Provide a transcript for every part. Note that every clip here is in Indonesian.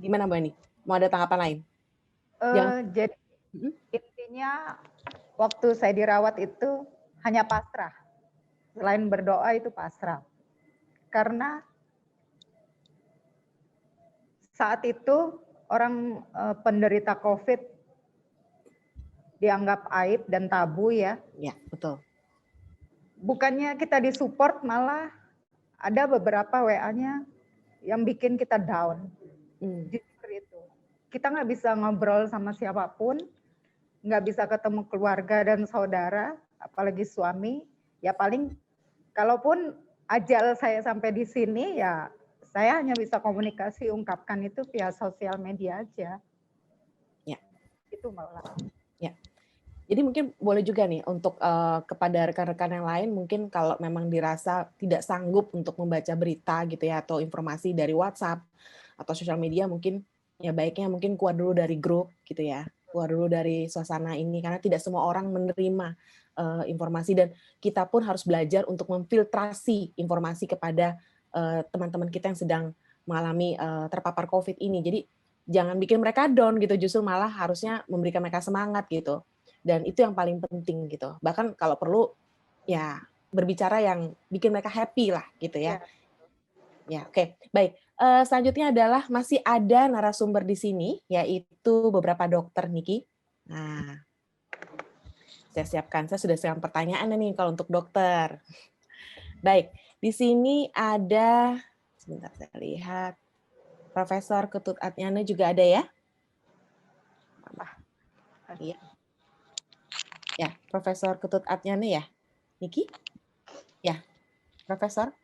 Gimana Mbak nih? Mau ada tanggapan lain? Jangan. Jadi intinya waktu saya dirawat itu hanya pasrah. Selain berdoa itu pasrah. Karena saat itu orang penderita COVID dianggap aib dan tabu ya. Ya, betul. Bukannya kita disupport, malah ada beberapa WA-nya yang bikin kita down. Jujur itu. Kita nggak bisa ngobrol sama siapapun, nggak bisa ketemu keluarga dan saudara, apalagi suami. Ya paling, kalaupun ajal saya sampai di sini, ya saya hanya bisa komunikasi, ungkapkan itu via sosial media aja. Ya. Itu malah. Ya. Jadi mungkin boleh juga nih untuk kepada rekan-rekan yang lain, mungkin kalau memang dirasa tidak sanggup untuk membaca berita gitu ya, atau informasi dari WhatsApp atau sosial media, mungkin ya baiknya mungkin keluar dulu dari grup gitu ya, keluar dulu dari suasana ini, karena tidak semua orang menerima informasi, dan kita pun harus belajar untuk memfiltrasi informasi kepada teman-teman kita yang sedang mengalami terpapar COVID ini. Jadi jangan bikin mereka down gitu, justru malah harusnya memberikan mereka semangat gitu. Dan itu yang paling penting gitu. Bahkan kalau perlu ya berbicara yang bikin mereka happy lah gitu ya. Ya, oke. Baik. Selanjutnya adalah masih ada narasumber di sini, yaitu beberapa dokter, Niki. Nah, saya sudah siapkan pertanyaan nih kalau untuk dokter. Baik, di sini ada, sebentar saya lihat, Profesor Ketut Atnyana juga ada ya? Iya. Ya, Profesor Ketut Atnyana ya, Niki? Ya, Profesor?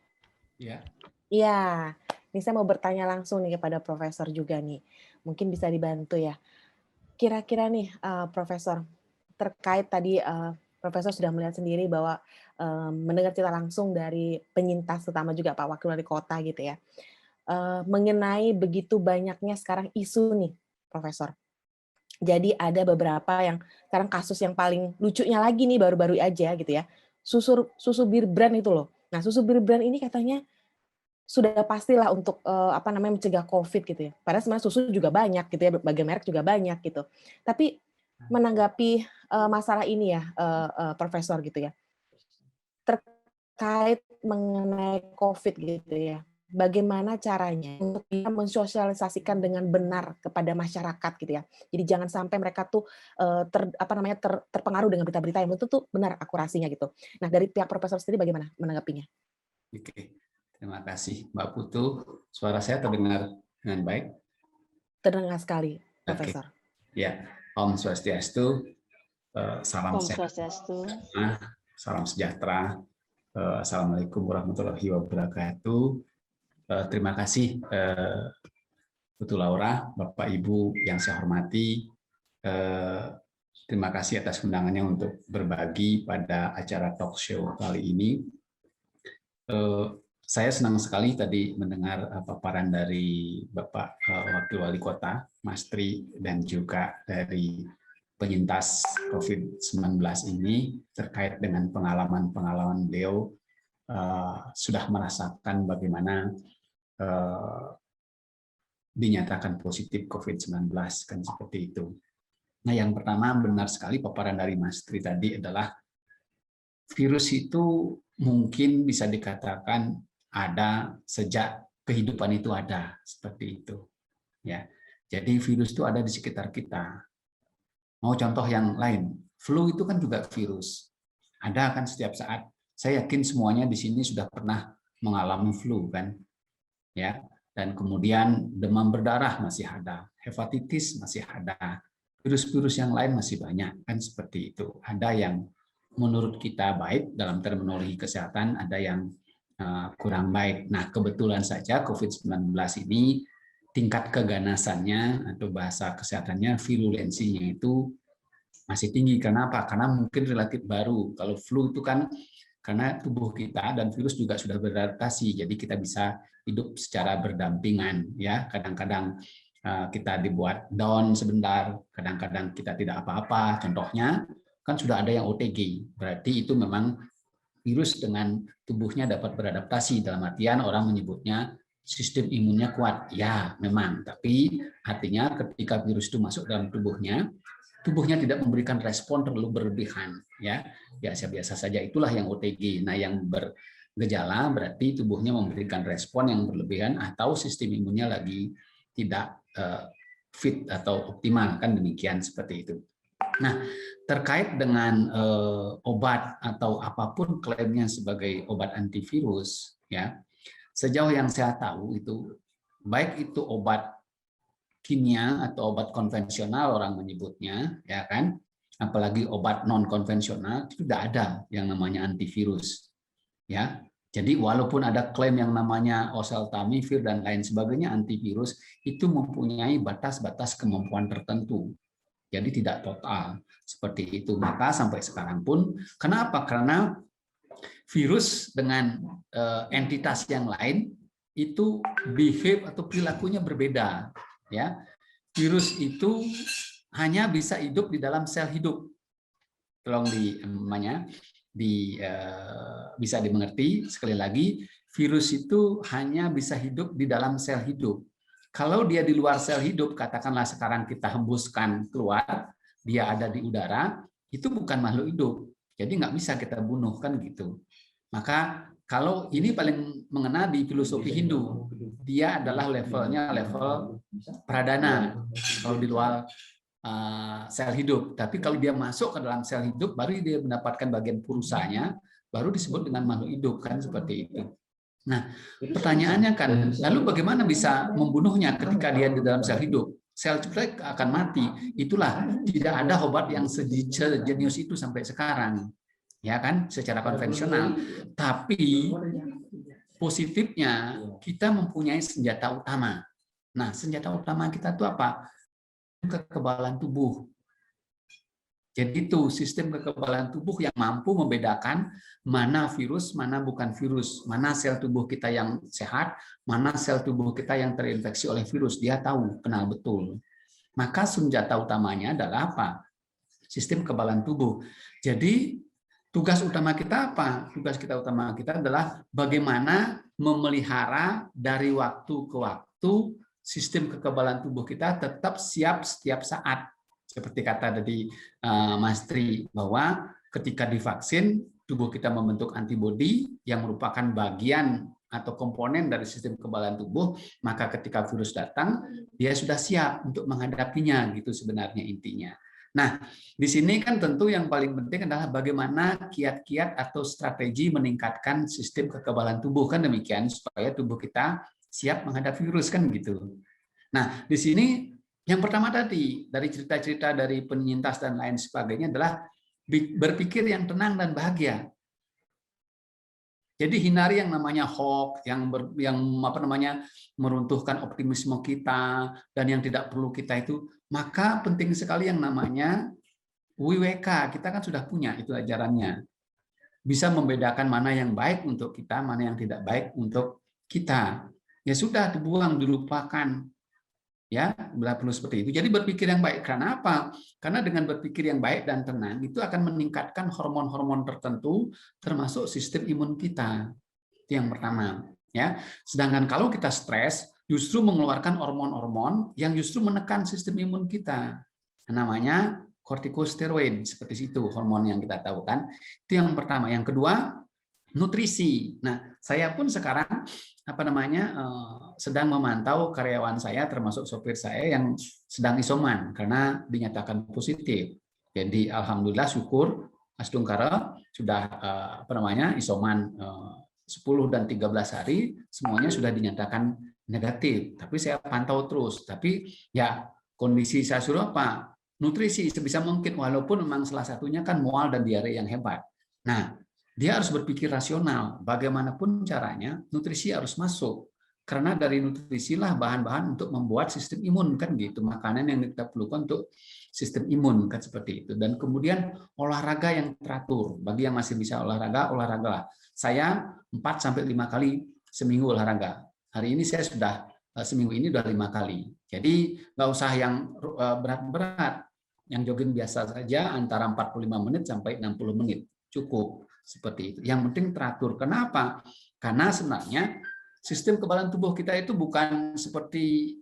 Ya. Iya, ini saya mau bertanya langsung nih kepada Profesor juga nih. Mungkin bisa dibantu ya. Kira-kira nih, Profesor, terkait tadi Profesor sudah melihat sendiri bahwa mendengar cerita langsung dari penyintas, terutama juga Pak Wakil Wali Kota gitu ya, mengenai begitu banyaknya sekarang isu nih, Profesor. Jadi ada beberapa yang sekarang kasus yang paling lucunya lagi nih baru-baru aja gitu ya, susu Bir Brand itu loh. Nah, susu Bir Brand ini katanya sudah pastilah untuk mencegah COVID gitu ya. Padahal sebenarnya susu juga banyak gitu ya, berbagai merek juga banyak gitu. Tapi menanggapi masalah ini ya, Profesor gitu ya, terkait mengenai COVID gitu ya, bagaimana caranya untuk bisa mensosialisasikan dengan benar kepada masyarakat gitu ya. Jadi jangan sampai mereka tuh terpengaruh dengan berita-berita yang belum tentu benar akurasinya gitu. Nah, dari pihak Profesor sendiri bagaimana menanggapinya? Oke, terima kasih Mbak Putu. Suara saya terdengar dengan baik? Terdengar sekali, Profesor. Oke. Ya, Om Swastiastu, salam sehat, salam sejahtera, Assalamualaikum warahmatullahi wabarakatuh. Terima kasih Putu Laura, Bapak Ibu yang saya hormati. Terima kasih atas undangannya untuk berbagi pada acara talk show kali ini. Saya senang sekali tadi mendengar paparan dari Bapak Wakil Wali Kota, Mas Tri, dan juga dari penyintas COVID-19 ini terkait dengan pengalaman-pengalaman beliau sudah merasakan bagaimana dinyatakan positif COVID-19, kan seperti itu. Nah, yang pertama benar sekali paparan dari Mas Tri tadi adalah virus itu mungkin bisa dikatakan ada sejak kehidupan itu ada, seperti itu. Ya, jadi virus itu ada di sekitar kita. Mau contoh yang lain, flu itu kan juga virus. Ada kan setiap saat. Saya yakin semuanya di sini sudah pernah mengalami flu kan. Ya, dan kemudian demam berdarah masih ada, hepatitis masih ada. Virus-virus yang lain masih banyak kan seperti itu. Ada yang menurut kita baik dalam terminologi kesehatan, ada yang kurang baik. Nah, kebetulan saja COVID-19 ini tingkat keganasannya atau bahasa kesehatannya virulensinya itu masih tinggi. Kenapa? Karena mungkin relatif baru. Kalau flu itu kan karena tubuh kita dan virus juga sudah beradaptasi, jadi kita bisa hidup secara berdampingan. Ya, kadang-kadang kita dibuat down sebentar, kadang-kadang kita tidak apa-apa. Contohnya kan sudah ada yang OTG, berarti itu memang virus dengan tubuhnya dapat beradaptasi, dalam artian orang menyebutnya sistem imunnya kuat. Ya, memang. Tapi artinya ketika virus itu masuk dalam tubuhnya tidak memberikan respon terlalu berlebihan. Ya, biasa-biasa saja. Itulah yang OTG. Nah, yang bergejala berarti tubuhnya memberikan respon yang berlebihan atau sistem imunnya lagi tidak fit atau optimal, kan demikian seperti itu. Nah, terkait dengan obat atau apapun klaimnya sebagai obat antivirus, ya, sejauh yang saya tahu itu baik itu obat kimia atau obat konvensional orang menyebutnya, ya kan, apalagi obat non konvensional itu tidak ada yang namanya antivirus, ya. Jadi walaupun ada klaim yang namanya oseltamivir dan lain sebagainya antivirus, itu mempunyai batas-batas kemampuan tertentu. Jadi tidak total seperti itu. Maka sampai sekarang pun, kenapa? Karena virus dengan entitas yang lain itu behave atau perilakunya berbeda. Ya, virus itu hanya bisa hidup di dalam sel hidup. Tolong bisa dimengerti sekali lagi, virus itu hanya bisa hidup di dalam sel hidup. Kalau dia di luar sel hidup, katakanlah sekarang kita hembuskan keluar, dia ada di udara, itu bukan makhluk hidup. Jadi nggak bisa kita bunuh, kan gitu. Maka kalau ini paling mengena di filosofi Hindu, dia adalah levelnya level pradana kalau di luar sel hidup. Tapi kalau dia masuk ke dalam sel hidup, baru dia mendapatkan bagian purusanya, baru disebut dengan makhluk hidup, kan seperti itu. Nah, pertanyaannya kan, lalu bagaimana bisa membunuhnya ketika dia di dalam sel hidup? Sel itu akan mati. Itulah tidak ada obat yang sejenius itu sampai sekarang, ya kan? Secara konvensional. Tapi positifnya kita mempunyai senjata utama. Nah, senjata utama kita itu apa? Kekebalan tubuh. Jadi itu sistem kekebalan tubuh yang mampu membedakan mana virus, mana bukan virus, mana sel tubuh kita yang sehat, mana sel tubuh kita yang terinfeksi oleh virus. Dia tahu, kenal betul. Maka senjata utamanya adalah apa? Sistem kekebalan tubuh. Jadi tugas utama kita apa? Tugas utama kita adalah bagaimana memelihara dari waktu ke waktu sistem kekebalan tubuh kita tetap siap setiap saat. Seperti kata tadi Mas Tri, bahwa ketika divaksin, tubuh kita membentuk antibodi yang merupakan bagian atau komponen dari sistem kekebalan tubuh, maka ketika virus datang, dia sudah siap untuk menghadapinya, gitu sebenarnya intinya. Nah, di sini kan tentu yang paling penting adalah bagaimana kiat-kiat atau strategi meningkatkan sistem kekebalan tubuh, kan demikian, supaya tubuh kita siap menghadapi virus, kan gitu. Nah, di sini yang pertama tadi, dari cerita-cerita dari penyintas dan lain sebagainya adalah berpikir yang tenang dan bahagia. Jadi hindari yang namanya hoax, yang meruntuhkan optimisme kita dan yang tidak perlu kita itu. Maka penting sekali yang namanya WWK, kita kan sudah punya itu ajarannya. Bisa membedakan mana yang baik untuk kita, mana yang tidak baik untuk kita. Ya sudah, dibuang, dilupakan. Ya, bila perlu seperti itu. Jadi berpikir yang baik. Karena apa? Karena dengan berpikir yang baik dan tenang itu akan meningkatkan hormon-hormon tertentu, termasuk sistem imun kita. Itu yang pertama. Ya, sedangkan kalau kita stres, justru mengeluarkan hormon-hormon yang justru menekan sistem imun kita. Namanya kortikosteroid, seperti itu hormon yang kita tahu kan. Itu yang pertama. Yang kedua, nutrisi. Nah, saya pun sekarang sedang memantau karyawan saya termasuk sopir saya yang sedang isoman karena dinyatakan positif. Jadi alhamdulillah syukur Asdungkara sudah isoman 10 dan 13 hari semuanya sudah dinyatakan negatif. Tapi saya pantau terus. Tapi ya kondisi saya suruh apa? Nutrisi sebisa mungkin walaupun memang salah satunya kan mual dan diare yang hebat. Nah, dia harus berpikir rasional. Bagaimanapun caranya, nutrisi harus masuk. Karena dari nutrisi lah bahan-bahan untuk membuat sistem imun, kan gitu. Makanan yang kita perlukan untuk sistem imun, kan seperti itu. Dan kemudian olahraga yang teratur. Bagi yang masih bisa olahraga, olahraga. Saya 4-5 kali seminggu olahraga. Hari ini saya sudah seminggu ini udah 5 kali. Jadi nggak usah yang berat-berat. Yang jogging biasa saja antara 45 menit sampai 60 menit. Cukup. Seperti itu. Yang penting teratur. Kenapa? Karena sebenarnya sistem kekebalan tubuh kita itu bukan seperti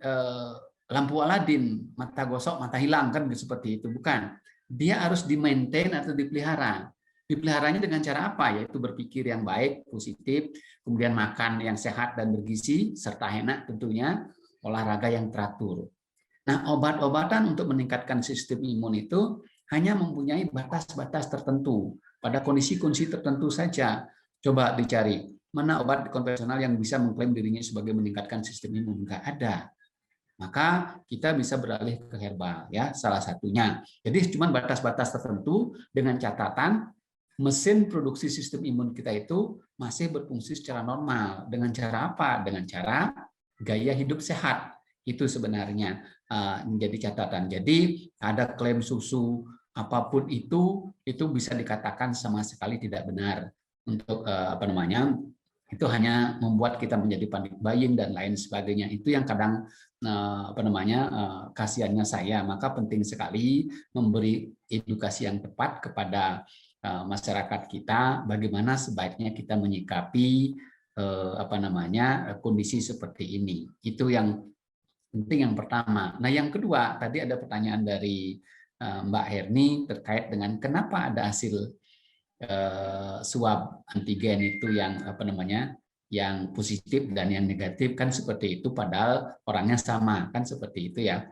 lampu Aladin, mata gosok, mata hilang kan seperti itu, bukan. Dia harus di-maintain atau dipelihara. Dipeliharanya dengan cara apa? Yaitu berpikir yang baik, positif, kemudian makan yang sehat dan bergizi, serta enak tentunya, olahraga yang teratur. Nah, obat-obatan untuk meningkatkan sistem imun itu hanya mempunyai batas-batas tertentu. Pada kondisi-kondisi tertentu saja. Coba dicari, mana obat konvensional yang bisa mengklaim dirinya sebagai meningkatkan sistem imun? Nggak ada. Maka kita bisa beralih ke herbal, ya, salah satunya. Jadi cuma batas-batas tertentu dengan catatan mesin produksi sistem imun kita itu masih berfungsi secara normal. Dengan cara apa? Dengan cara gaya hidup sehat. Itu sebenarnya menjadi catatan. Jadi ada klaim susu apapun itu bisa dikatakan sama sekali tidak benar. Untuk itu hanya membuat kita menjadi panik buying dan lain sebagainya. Itu yang kadang kasihannya saya. Maka penting sekali memberi edukasi yang tepat kepada masyarakat kita, bagaimana sebaiknya kita menyikapi kondisi seperti ini. Itu yang penting yang pertama. Nah, yang kedua, tadi ada pertanyaan dari Mbak Herni terkait dengan kenapa ada hasil swab antigen itu yang yang positif dan yang negatif, kan seperti itu, padahal orangnya sama, kan seperti itu ya.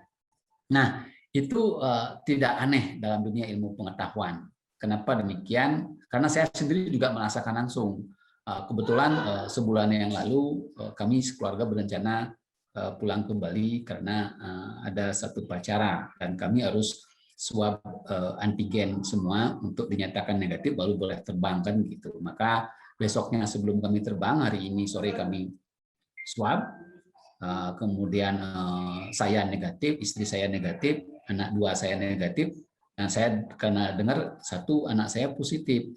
Nah, itu tidak aneh dalam dunia ilmu pengetahuan. Kenapa demikian? Karena saya sendiri juga merasakan langsung. Kebetulan sebulan yang lalu kami sekeluarga berencana pulang kembali karena ada satu upacara dan kami harus swab antigen semua untuk dinyatakan negatif baru boleh terbang kan gitu. Maka besoknya sebelum kami terbang, hari ini sore kami swab, kemudian saya negatif, istri saya negatif, anak 2 saya negatif. Nah, saya karena dengar 1 anak saya positif.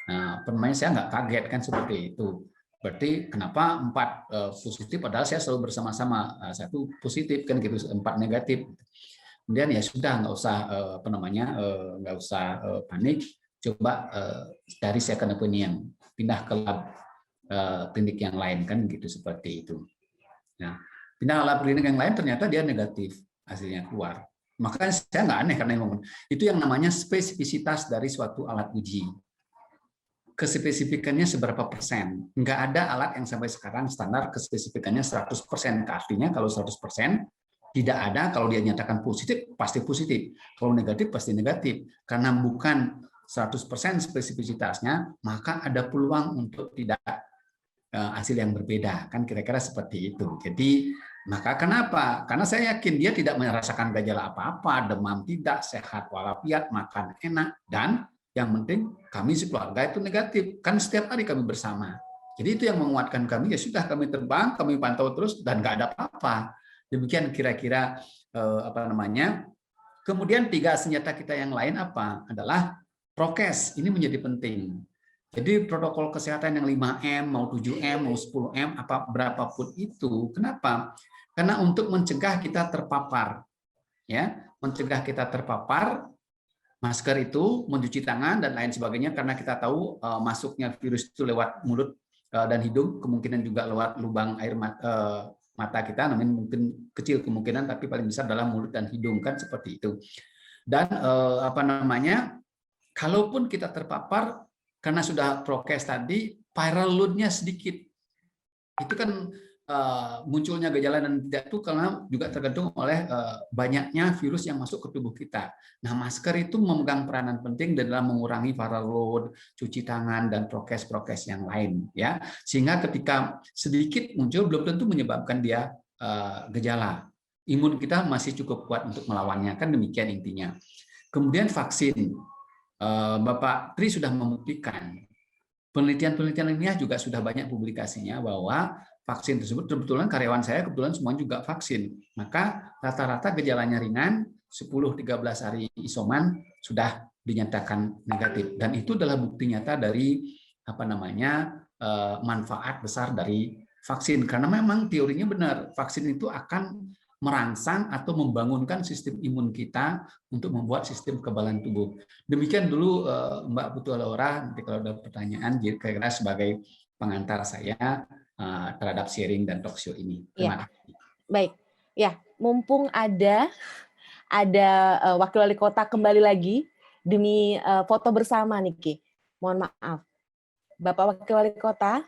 Nah, saya nggak kaget kan seperti itu. Berarti kenapa 4 positif padahal saya selalu bersama-sama, 1 positif kan gitu, 4 negatif. Kemudian ya sudah, nggak usah panik, coba cari second opinion, pindah ke lab klinik yang lain kan gitu, seperti itu. Nah, pindah ke lab klinik yang lain ternyata dia negatif, hasilnya keluar. Makanya saya nggak aneh karena itu yang namanya spesifisitas dari suatu alat uji. Kespesifikannya seberapa persen? Nggak ada alat yang sampai sekarang standar kespesifikannya 100%. Artinya kalau 100%, tidak ada, kalau dia nyatakan positif, pasti positif. Kalau negatif, pasti negatif. Karena bukan 100% spesifisitasnya, maka ada peluang untuk tidak hasil yang berbeda. Kan kira-kira seperti itu. Jadi, maka kenapa? Karena saya yakin dia tidak merasakan gejala apa-apa, demam tidak, sehat walafiat, makan enak, dan yang penting kami sekeluarga itu negatif. Kan setiap hari kami bersama. Jadi itu yang menguatkan kami, ya sudah kami terbang, kami pantau terus, dan nggak ada apa-apa. Demikian kira-kira Kemudian 3 senjata kita yang lain apa? Adalah prokes. Ini menjadi penting. Jadi protokol kesehatan yang 5M, mau 7M, mau 10M, berapapun itu. Kenapa? Karena untuk mencegah kita terpapar. Ya, mencegah kita terpapar, masker itu, mencuci tangan, dan lain sebagainya, karena kita tahu masuknya virus itu lewat mulut dan hidung, kemungkinan juga lewat lubang air mata kita, namun mungkin kecil kemungkinan, tapi paling besar dalam mulut dan hidung, kan seperti itu. Dan kalaupun kita terpapar, karena sudah prokes tadi, viral load-nya sedikit. Itu kan munculnya gejala dan tidak itu karena juga tergantung oleh banyaknya virus yang masuk ke tubuh kita. Nah, masker itu memegang peranan penting dalam mengurangi viral load, cuci tangan, dan prokes-prokes yang lain, ya. Sehingga ketika sedikit muncul belum tentu menyebabkan dia gejala. Imun kita masih cukup kuat untuk melawannya, kan demikian intinya. Kemudian vaksin, Bapak Tri sudah membuktikan. Penelitian-penelitian ilmiah juga sudah banyak publikasinya bahwa vaksin tersebut, kebetulan karyawan saya kebetulan semua juga vaksin. Maka rata-rata gejalanya ringan, 10-13 hari isoman sudah dinyatakan negatif. Dan itu adalah bukti nyata dari manfaat besar dari vaksin. Karena memang teorinya benar, vaksin itu akan merangsang atau membangunkan sistem imun kita untuk membuat sistem kekebalan tubuh. Demikian dulu Mbak Putu Laura, nanti kalau ada pertanyaan kira-kira sebagai pengantar saya. terhadap sharing dan talk show ini. Terima kasih. Baik, ya mumpung ada Wakil Wali Kota kembali lagi demi foto bersama nih Ki. Mohon maaf, Bapak Wakil Wali Kota,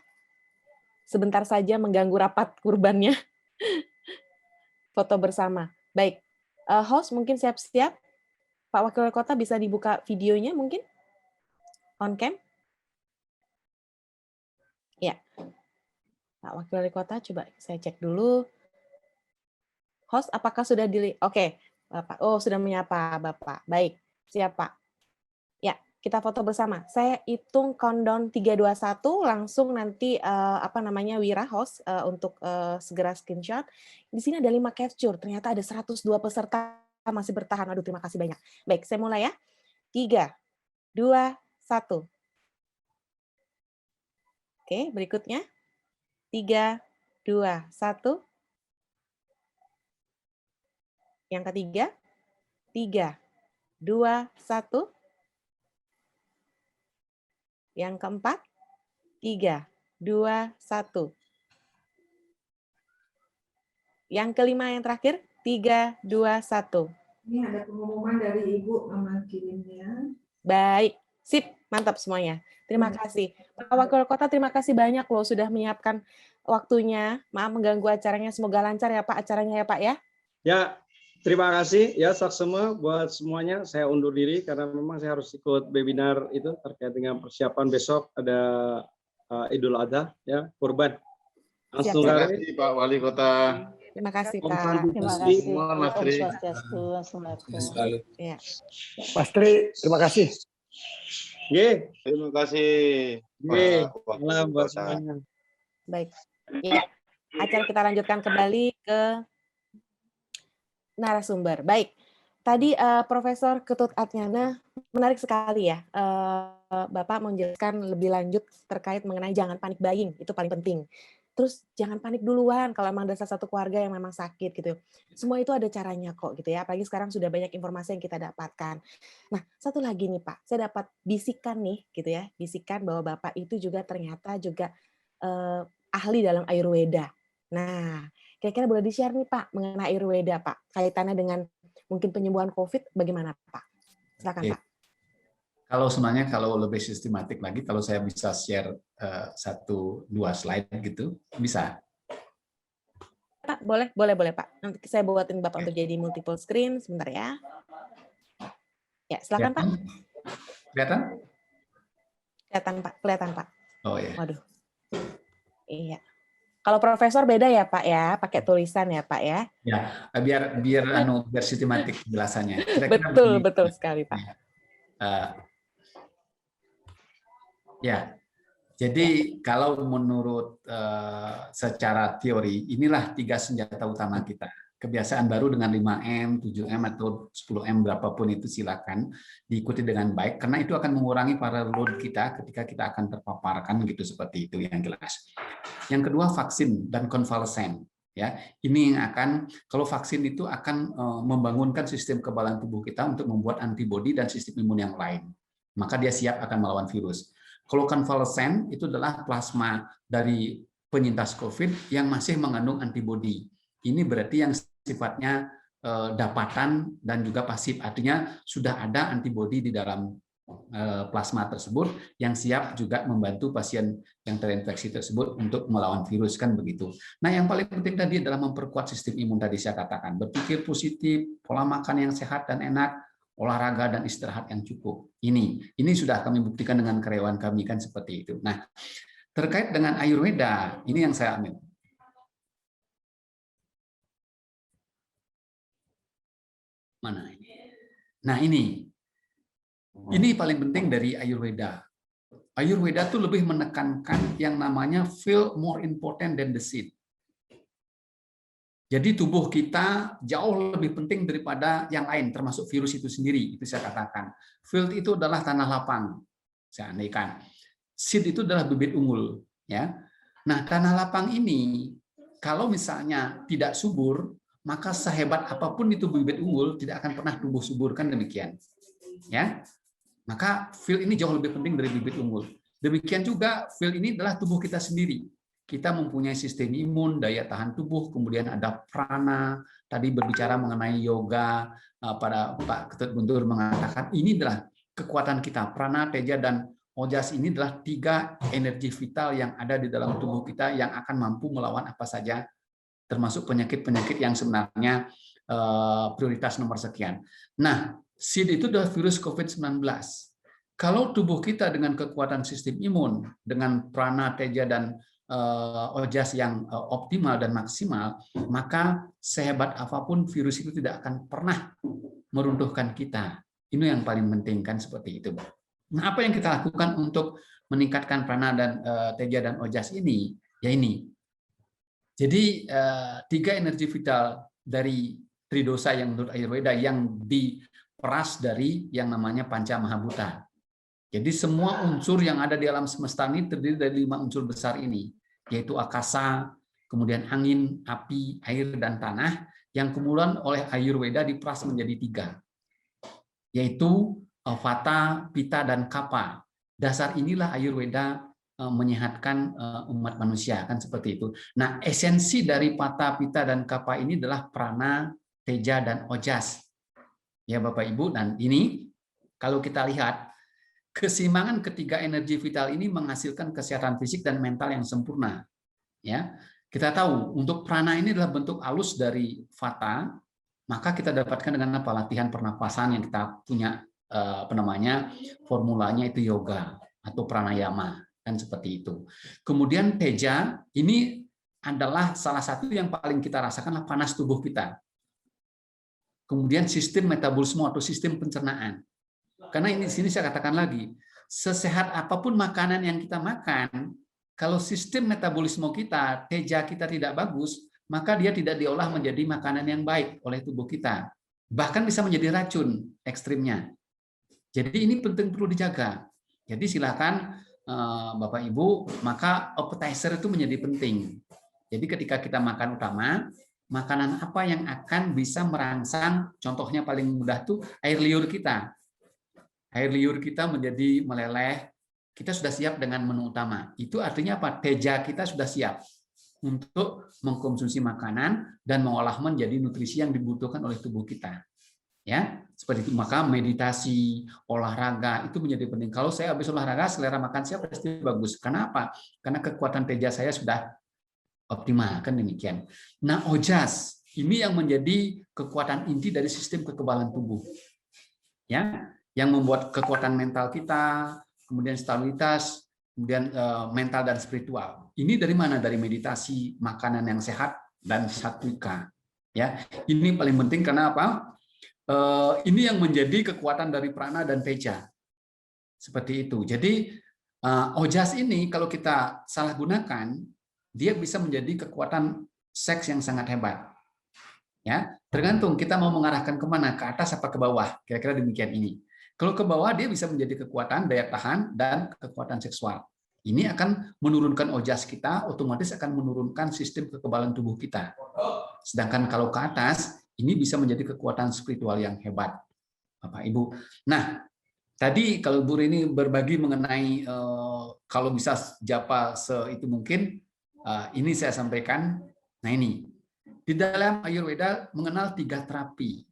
sebentar saja mengganggu rapat kurbannya. Foto bersama. Baik, host mungkin siap-siap. Pak Wakil Wali Kota bisa dibuka videonya mungkin? On cam? Ya. Pak Wakil Wali Kota, coba saya cek dulu. Host, apakah sudah Oke, Bapak. Oh, sudah menyapa Bapak. Baik, siap Pak. Ya, kita foto bersama. Saya hitung countdown 3, 2, 1, langsung nanti Wira host untuk segera screenshot. Di sini ada 5 capture, ternyata ada 102 peserta masih bertahan. Aduh, terima kasih banyak. Baik, saya mulai ya. 3, 2, 1. Oke, berikutnya. 3, 2, 1. Yang ketiga. 3, 2, 1. Yang keempat. 3, 2, 1. Yang kelima, yang terakhir. 3, 2, 1. Ini ada pengumuman dari Ibu Mama kirimnya. Baik, sip, mantap semuanya. Terima kasih. Pak Wakil Kota, terima kasih banyak loh sudah menyiapkan waktunya. Maaf mengganggu acaranya, semoga lancar ya Pak acaranya ya Pak ya. Ya, terima kasih ya semua buat semuanya. Saya undur diri karena memang saya harus ikut webinar itu terkait dengan persiapan besok ada Idul Adha ya, kurban. Langsung terima kasih Pak Wali Kota. Terima kasih Pak. Terima kasih. Mas Tri. Ya. Mas Tri, terima kasih. Ye, Terima kasih. ye, Pak Wali salam buat Kota. semuanya. Baik. Ya. Acara kita lanjutkan kembali ke narasumber. Baik. Tadi Profesor Ketut Atnyana menarik sekali ya. Bapak menjelaskan lebih lanjut terkait mengenai jangan panik buying, itu paling penting. Terus jangan panik duluan kalau memang ada salah satu keluarga yang memang sakit gitu. Semua itu ada caranya kok gitu ya. Apalagi sekarang sudah banyak informasi yang kita dapatkan. Nah, satu lagi nih Pak, saya dapat bisikan nih gitu ya, bisikan bahwa Bapak itu juga ternyata juga ahli dalam Ayurveda. Nah, kira-kira boleh di-share nih Pak mengenai Ayurveda Pak, kaitannya dengan mungkin penyembuhan COVID bagaimana Pak? Silakan Pak. Kalau lebih sistematik lagi, kalau saya bisa share 1-2 slide gitu, bisa. Pak, boleh Pak. Nanti saya buatin Bapak untuk jadi multiple screen sebentar ya. Ya, silakan Pak. Kelihatan? Kelihatan Pak. Oh ya. Waduh. Iya. Kalau profesor beda ya Pak ya, pakai tulisan ya Pak ya. Ya, biar sistematik penjelasannya. Betul sekali Pak. Ya, jadi kalau menurut secara teori, inilah 3 senjata utama kita. Kebiasaan baru dengan 5M, 7M, atau 10M, berapapun itu silakan diikuti dengan baik, karena itu akan mengurangi viral load kita ketika kita akan terpaparkan gitu, seperti itu yang jelas. Yang kedua, vaksin dan konvalesen. Ya, ini yang akan, kalau vaksin itu akan membangunkan sistem kekebalan tubuh kita untuk membuat antibodi dan sistem imun yang lain. Maka dia siap akan melawan virus. Kalau konvalesen itu adalah plasma dari penyintas COVID yang masih mengandung antibodi. Ini berarti yang sifatnya dapatan dan juga pasif, artinya sudah ada antibodi di dalam plasma tersebut yang siap juga membantu pasien yang terinfeksi tersebut untuk melawan virus, kan begitu. Nah, yang paling penting tadi adalah memperkuat sistem imun, tadi saya katakan, berpikir positif, pola makan yang sehat dan enak, olahraga dan istirahat yang cukup. Ini sudah kami buktikan dengan karyawan kami, kan seperti itu. Nah, terkait dengan Ayurveda, ini yang saya ambil. Mana ini? Nah, ini paling penting dari Ayurveda. Ayurveda itu lebih menekankan yang namanya feel more important than the seed. Jadi tubuh kita jauh lebih penting daripada yang lain, termasuk virus itu sendiri. Itu saya katakan. Field itu adalah tanah lapang. Saya andaikan. Seed itu adalah bibit unggul. Ya. Nah, tanah lapang ini, kalau misalnya tidak subur, maka sehebat apapun itu bibit unggul, tidak akan pernah tumbuh subur, kan demikian. Ya. Maka field ini jauh lebih penting dari bibit unggul. Demikian juga field ini adalah tubuh kita sendiri. kita mempunyai sistem imun, daya tahan tubuh, kemudian ada prana, tadi berbicara mengenai yoga, pada Pak Ketut Guntur mengatakan ini adalah kekuatan kita. Prana, teja, dan ojas ini adalah 3 energi vital yang ada di dalam tubuh kita yang akan mampu melawan apa saja, termasuk penyakit-penyakit yang sebenarnya prioritas nomor sekian. Nah, SID itu adalah virus COVID-19. Kalau tubuh kita dengan kekuatan sistem imun, dengan prana, teja, dan ojas yang optimal dan maksimal, maka sehebat apapun virus itu tidak akan pernah meruntuhkan kita. Ini yang paling penting kan, seperti itu. Nah, apa yang kita lakukan untuk meningkatkan prana dan teja dan ojas ini? Ya ini. Jadi 3 energi vital dari Tridosa yang menurut Ayurveda yang diperas dari yang namanya Panca Mahabhuta. Jadi semua unsur yang ada di alam semesta ini terdiri dari 5 unsur besar ini, yaitu akasa, kemudian angin, api, air, dan tanah, yang kemudian oleh Ayurveda diperas menjadi 3, yaitu Vata, Pitta, dan Kapha. Dasar inilah Ayurveda menyehatkan umat manusia, kan seperti itu. Nah, esensi dari Vata, Pitta, dan Kapha ini adalah prana, teja, dan ojas. Ya Bapak Ibu, dan ini kalau kita lihat keseimbangan ketiga energi vital ini menghasilkan kesehatan fisik dan mental yang sempurna. Ya, kita tahu untuk prana ini adalah bentuk halus dari vata, maka kita dapatkan dengan apa? Latihan pernapasan yang kita punya formulanya itu yoga atau pranayama, kan seperti itu. Kemudian teja ini adalah salah satu yang paling kita rasakan panas tubuh kita. Kemudian sistem metabolisme atau sistem pencernaan. Karena ini di sini saya katakan lagi, sesehat apapun makanan yang kita makan, kalau sistem metabolisme kita, teja kita tidak bagus, maka dia tidak diolah menjadi makanan yang baik oleh tubuh kita. Bahkan bisa menjadi racun ekstrimnya. Jadi ini penting, perlu dijaga. Jadi silakan Bapak Ibu, maka appetizer itu menjadi penting. Jadi ketika kita makan utama, makanan apa yang akan bisa merangsang, contohnya paling mudah tuh air liur kita. Air liur kita menjadi meleleh, kita sudah siap dengan menu utama. Itu artinya apa? Teja kita sudah siap untuk mengkonsumsi makanan dan mengolah menjadi nutrisi yang dibutuhkan oleh tubuh kita. Ya, seperti itu. Maka meditasi, olahraga itu menjadi penting. Kalau saya habis olahraga, selera makan saya pasti bagus. Karena apa? Karena kekuatan teja saya sudah optimal, kan demikian. Nah, ojas ini yang menjadi kekuatan inti dari sistem kekebalan tubuh. Ya, yang membuat kekuatan mental kita, kemudian stabilitas, kemudian mental dan spiritual. Ini dari mana? Dari meditasi, makanan yang sehat, dan satwika. Ya, ini paling penting karena apa? Ini yang menjadi kekuatan dari prana dan teja. Seperti itu. Jadi ojas ini kalau kita salah gunakan, dia bisa menjadi kekuatan seks yang sangat hebat. Ya, tergantung kita mau mengarahkan kemana, ke atas apa ke bawah. Kira-kira demikian ini. Kalau ke bawah dia bisa menjadi kekuatan daya tahan dan kekuatan seksual. Ini akan menurunkan ojas kita, otomatis akan menurunkan sistem kekebalan tubuh kita. Sedangkan kalau ke atas, ini bisa menjadi kekuatan spiritual yang hebat, Bapak Ibu. Nah, tadi kalau Bu Rini berbagi mengenai kalau bisa japa itu mungkin, ini saya sampaikan. Nah ini, di dalam Ayurveda mengenal 3 terapi.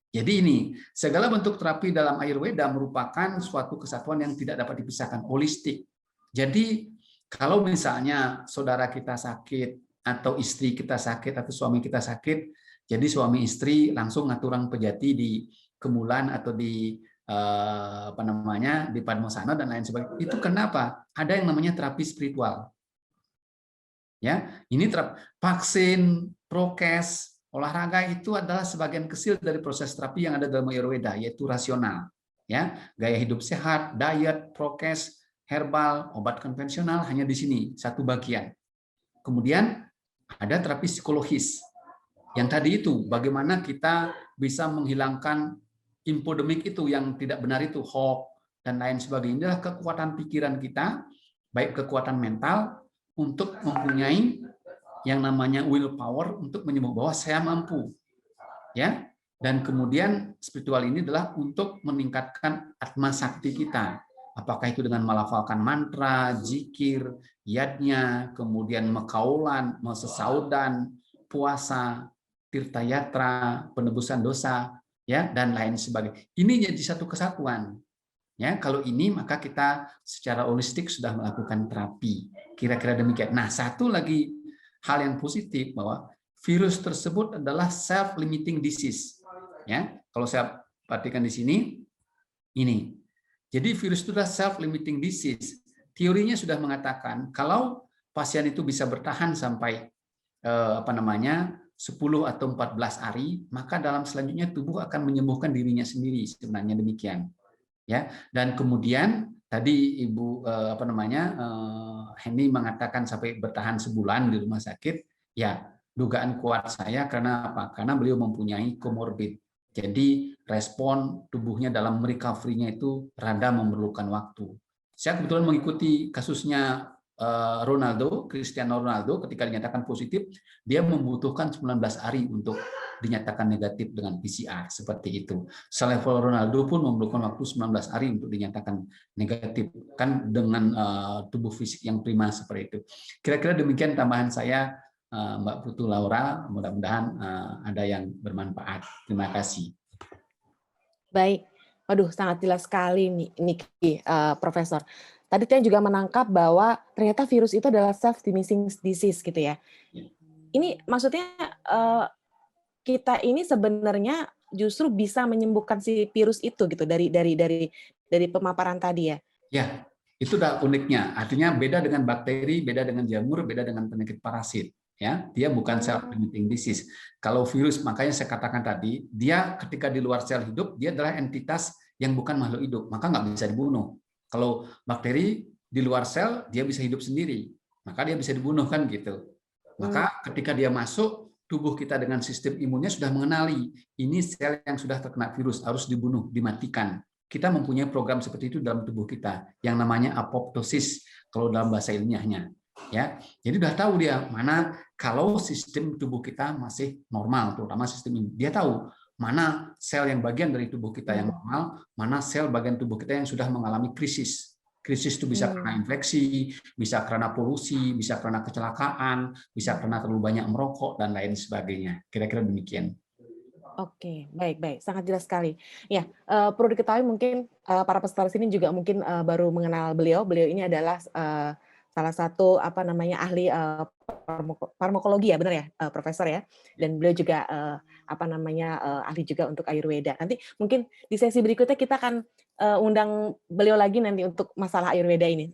Jadi ini, segala bentuk terapi dalam Ayurveda merupakan suatu kesatuan yang tidak dapat dipisahkan, holistik. Jadi kalau misalnya saudara kita sakit, atau istri kita sakit, atau suami kita sakit, jadi suami istri langsung ngaturang pejati di Kemulan atau di di Padmasana dan lain sebagainya. Itu kenapa? Ada yang namanya terapi spiritual. Ya, ini vaksin, prokes, olahraga itu adalah sebagian kecil dari proses terapi yang ada dalam Ayurveda, yaitu rasional. Ya, gaya hidup sehat, diet, prokes, herbal, obat konvensional hanya di sini satu bagian. Kemudian ada terapi psikologis. Yang tadi itu, bagaimana kita bisa menghilangkan infodemik itu yang tidak benar itu, hoax dan lain sebagainya. Inilah kekuatan pikiran kita, baik kekuatan mental untuk mempunyai yang namanya willpower untuk menyebut bahwa saya mampu. Ya. Dan kemudian spiritual ini adalah untuk meningkatkan atma sakti kita. apakah itu dengan melafalkan mantra, zikir, yadnya, kemudian mekaulan, mesesaudan, puasa, tirtayatra, penebusan dosa, ya, dan lain sebagainya. Ini jadi satu kesatuan. Ya, kalau ini maka kita secara holistik sudah melakukan terapi. Kira-kira demikian. Nah, satu lagi hal yang positif bahwa virus tersebut adalah self-limiting disease. Ya, kalau saya perhatikan di sini, ini. Jadi virus itu adalah self-limiting disease. Teorinya sudah mengatakan kalau pasien itu bisa bertahan sampai 10 atau 14 hari, maka dalam selanjutnya tubuh akan menyembuhkan dirinya sendiri, sebenarnya demikian. Ya, dan kemudian tadi Ibu Henny mengatakan sampai bertahan sebulan di rumah sakit. Ya, dugaan kuat saya karena apa? Karena beliau mempunyai komorbid. Jadi respon tubuhnya dalam recovery-nya itu rada memerlukan waktu. Saya kebetulan mengikuti kasusnya Cristiano Ronaldo ketika dinyatakan positif, dia membutuhkan 19 hari untuk dinyatakan negatif dengan PCR, seperti itu. Selevel Ronaldo pun memerlukan waktu 19 hari untuk dinyatakan negatif, kan dengan tubuh fisik yang prima seperti itu. Kira-kira demikian tambahan saya, Mbak Putu Laura, mudah-mudahan ada yang bermanfaat. Terima kasih. Baik, waduh sangat jelas sekali nih, Niki, Profesor. Tadi saya juga menangkap bahwa ternyata virus itu adalah self-limiting disease gitu ya. Ini maksudnya kita ini sebenarnya justru bisa menyembuhkan si virus itu gitu dari pemaparan tadi ya. Ya, itu udah uniknya. Artinya beda dengan bakteri, beda dengan jamur, beda dengan penyakit parasit. Ya, dia bukan self-limiting disease. Kalau virus, makanya saya katakan tadi, dia ketika di luar sel hidup, dia adalah entitas yang bukan makhluk hidup, maka nggak bisa dibunuh. Kalau bakteri di luar sel, dia bisa hidup sendiri, maka dia bisa dibunuh kan gitu. Maka ketika dia masuk, tubuh kita dengan sistem imunnya sudah mengenali ini sel yang sudah terkena virus harus dibunuh, dimatikan. Kita mempunyai program seperti itu dalam tubuh kita yang namanya apoptosis kalau dalam bahasa ilmiahnya. Ya, jadi udah tahu dia mana kalau sistem tubuh kita masih normal, terutama sistem imun. Dia tahu mana sel yang bagian dari tubuh kita yang normal, mana sel bagian tubuh kita yang sudah mengalami krisis. Krisis itu bisa karena infeksi, bisa karena polusi, bisa karena kecelakaan, bisa karena terlalu banyak merokok, dan lain sebagainya. Kira-kira demikian. Oke, baik, sangat jelas sekali. Ya, perlu diketahui mungkin para peserta sini juga mungkin baru mengenal beliau. Beliau ini adalah salah satu ahli farmakologi ya, benar ya, Profesor ya. Dan beliau juga ahli juga untuk Ayurveda. Nanti mungkin di sesi berikutnya kita akan undang beliau lagi nanti untuk masalah Ayurveda ini.